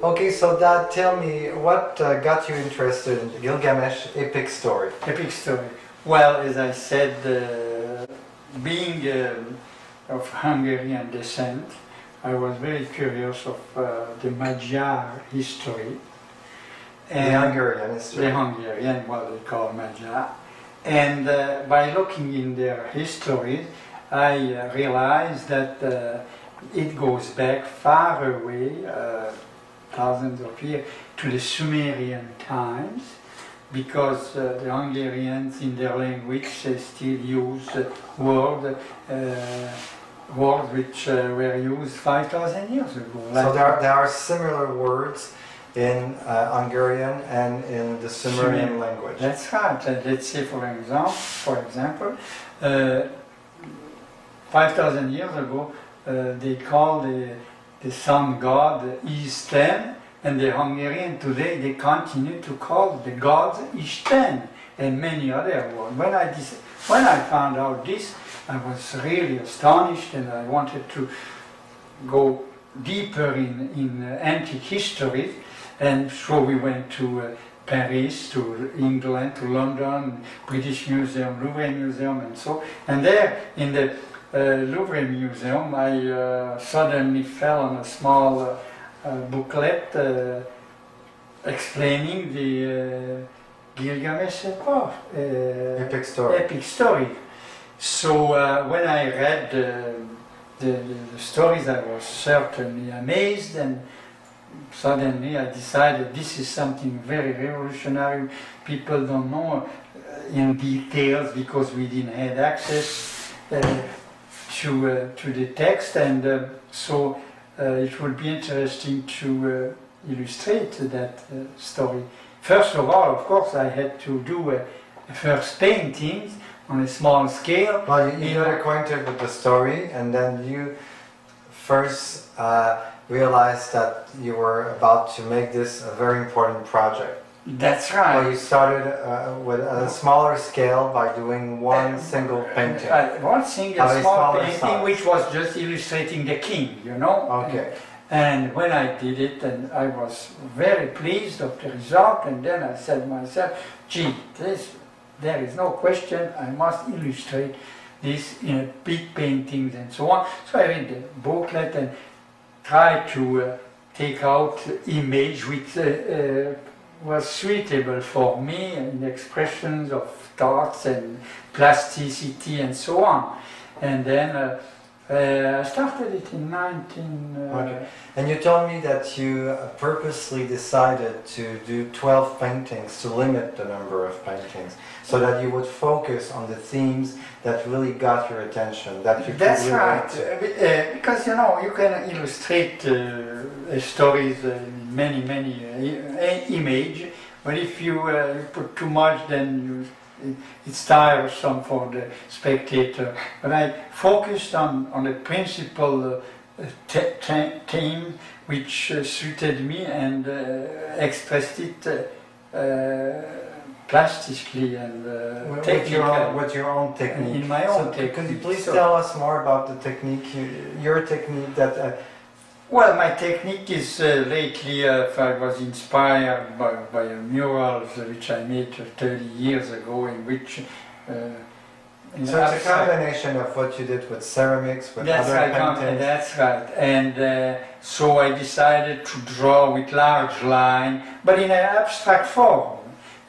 Okay, so Dad, tell me, what got you interested in Gilgamesh epic story? Epic story. Well, as I said, being of Hungarian descent, I was very curious of the Magyar history. And the Hungarian history. The Hungarian, what they call Magyar. And by looking in their history, I realized that it goes back far away, thousands of years, to the Sumerian times, because the Hungarians in their language still use words which were used 5,000 years ago. So there are similar words in Hungarian and in the Sumerian language. That's right. Let's say, for example, 5,000 years ago, they called the sun god Isten, and the Hungarian today they continue to call the gods Isten and many other words. When I found out this, I was really astonished, and I wanted to go deeper in antique history, and so we went to Paris, to England, to London, British Museum, Louvre Museum, and so. And there, in the Louvre Museum, I suddenly fell on a small booklet explaining the Gilgamesh epic story. Epic story. So when I read the stories, I was certainly amazed, and suddenly I decided this is something very revolutionary. People don't know in details because we didn't have access to the text, and so it would be interesting to illustrate that story. First of all, of course, I had to do first paintings on a small scale. Well, you got acquainted with the story, and then you first realized that you were about to make this a very important project. That's right. Well, you started with a smaller scale by doing one single painting. One single small painting, size, which was just illustrating the king, you know. Okay. And when I did it, and I was very pleased of the result, and then I said to myself, gee, there is no question, I must illustrate this in big paintings and so on. So I read the booklet and tried to take out image which was suitable for me in expressions of thoughts and plasticity and so on. And then I started it in 19... Okay. And you told me that you purposely decided to do 12 paintings, to limit the number of paintings, so that you would focus on the themes that really got your attention, that you That's could right, because you know, you can illustrate stories in many images, but if you put too much, then it's tiresome for the spectator. But I focused on the principal theme which suited me, and expressed it plastically and technically. With your own technique. In my own technique. Could you please tell us more about the technique, your technique that... Well, my technique is lately, I was inspired by murals which I made 30 years ago, in which... so it's a combination of what you did with ceramics, with other paintings. That's right. And so I decided to draw with large line, but in an abstract form.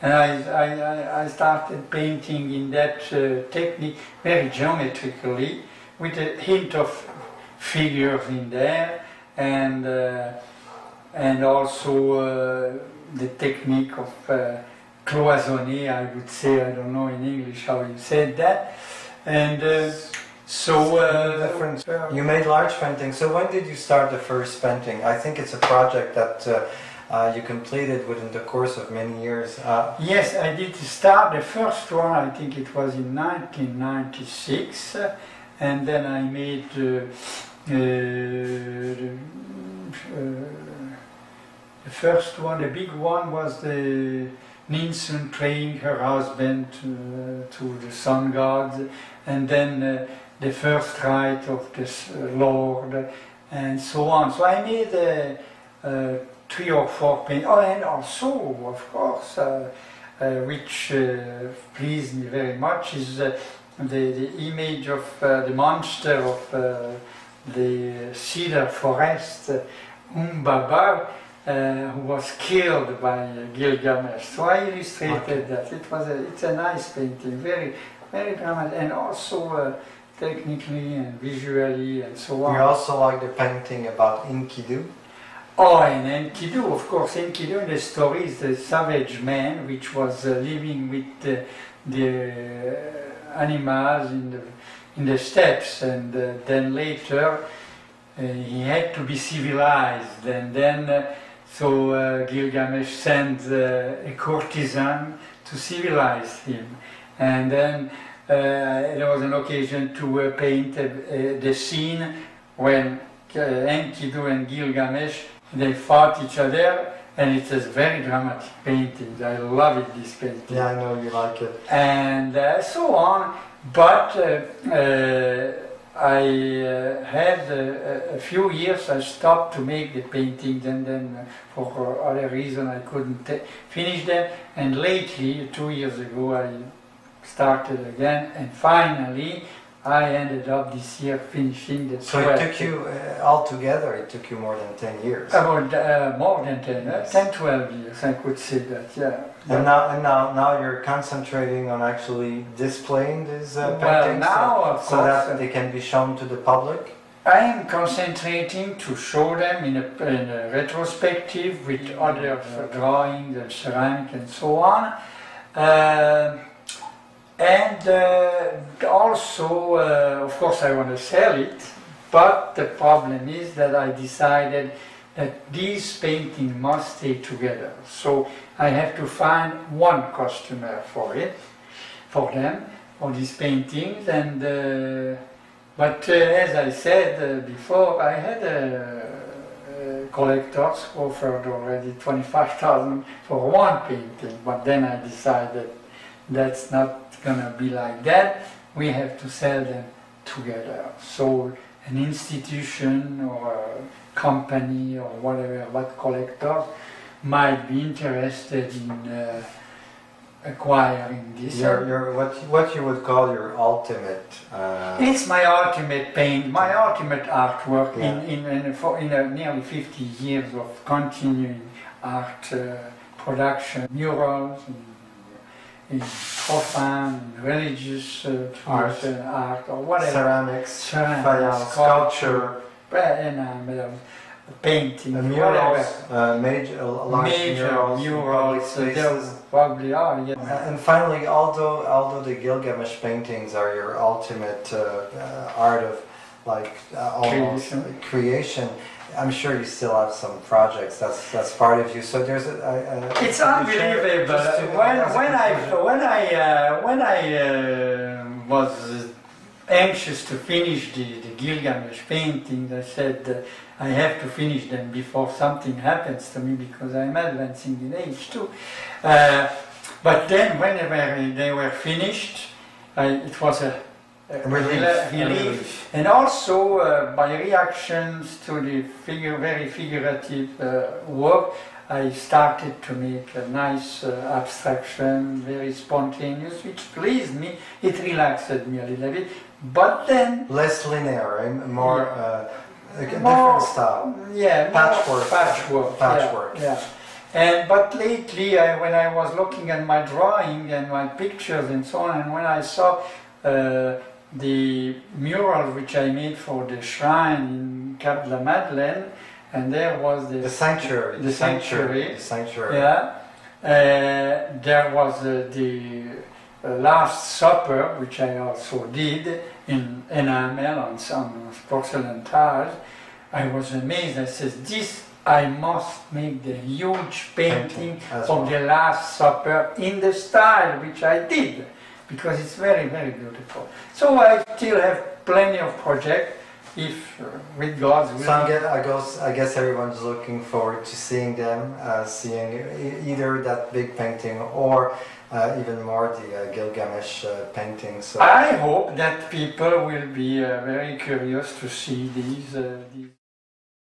And I started painting in that technique very geometrically, with a hint of figures in there, and also the technique of cloisonné, I would say. I don't know in English how you said that. And you made large paintings. So when did you start the first painting? I think it's a project that you completed within the course of many years. Yes, I did start the first one, I think it was in 1996, and then I made the first one, the big one, was the Ninsun praying her husband to the sun gods, and then the first rite of the Lord, and so on. So I made 3 or 4 paintings. Oh, and also, of course, which pleased me very much is the image of the monster of the cedar forest, Umbaba, who was killed by Gilgamesh. So I illustrated that. It's a nice painting, very, very dramatic, and also technically and visually and so on. You also like the painting about Enkidu? Oh, and Enkidu, of course. Enkidu in the story is the savage man which was living with the animals in the steppes, and then later he had to be civilized, and then so Gilgamesh sent a courtesan to civilize him, and then there was an occasion to paint the scene when Enkidu and Gilgamesh, they fought each other, and it's a very dramatic painting. I love it, this painting. Yeah, I know you like it. And so on, but I had a few years I stopped to make the paintings, and then for other reason I couldn't finish them, and lately, 2 years ago, I started again, and finally I ended up this year finishing the 12. So it took you, altogether, it took you more than 10 years. About more than 10, Yes. 10, 12 years, I could say that, yeah. And now you're concentrating on actually displaying these paintings, now, of so course, that they can be shown to the public? I am concentrating to show them in a retrospective with other drawings and ceramic and so on. And also, of course, I want to sell it, but the problem is that I decided that these paintings must stay together. So I have to find one customer for them, for these paintings. And but as I said before, I had collectors offered already 25,000 for one painting, but then I decided that's not going to be like that. We have to sell them together. So an institution or a company or whatever, what collectors might be interested in acquiring this. What you would call your ultimate... It's my ultimate paint, my ultimate artwork, Yeah. in nearly 50 years of continuing art production, murals, in profane, religious art, or whatever. ceramics, faience, sculpture, painting, murals, large murals, spaces. Probably are, yeah. And finally, although the Gilgamesh paintings are your ultimate art of almost creation, I'm sure you still have some projects that's part of you. So there's it's unbelievable. When I was anxious to finish the Gilgamesh paintings, I said I have to finish them before something happens to me, because I'm advancing in age too. But then whenever they were finished, it was a relief. And also by reactions to the very figurative work, I started to make a nice abstraction, very spontaneous, which pleased me. It relaxed me a little bit. But then... less linear, right? More... a different style. Yeah, patchwork. Patchwork. Yeah. But lately, when I was looking at my drawing and my pictures and so on, and when I saw the mural which I made for the shrine in Cap de la Madeleine, and there was the sanctuary. Yeah. There was the Last Supper, which I also did in enamel on some porcelain tiles. I was amazed. I said, I must make the huge painting of the Last Supper in the style which I did, because it's very, very beautiful. So I still have plenty of projects, if with God's will. So I guess everyone's looking forward to seeing them, seeing either that big painting or even more the Gilgamesh painting. So I hope that people will be very curious to see these